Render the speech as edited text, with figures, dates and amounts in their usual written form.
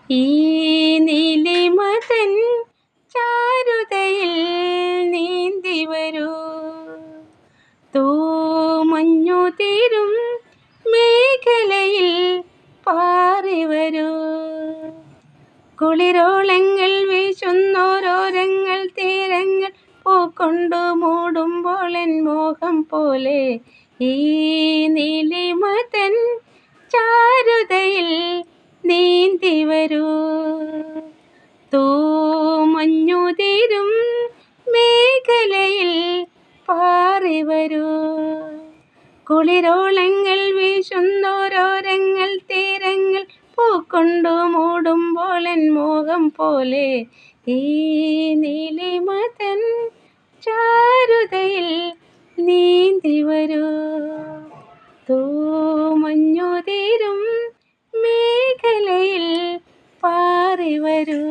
ഈ നീലിമതൻ ചാരുതയിൽ നീന്തി വരൂ, തൂമഞ്ഞു തീരും മേഖലയിൽ പാറി വരൂ. കുളിരോളങ്ങൾ വീശുന്നോരോരങ്ങൾ തീരങ്ങൾ പൂക്കൊണ്ടു മൂടുമ്പോൾ എൻ മോഹം പോലെ ഈ നീലിമതൻ ചാരുതയിൽ നീന്തി വരൂ, തൂമഞ്ഞു തീരും മേഖലയിൽ പാറി വരൂ. കുളിരോളങ്ങൾ വീശുന്നോരോരങ്ങൾ തീരങ്ങൾ പൂക്കൊണ്ടു മൂടുമ്പോൾ എൻ മോഹം പോലെ ഈ നീലിമതൻ ചാരുതയിൽ നീന്തി വരൂ, തൂമഞ്ഞു തീരും മേഖലയിൽ പാറി വരൂ.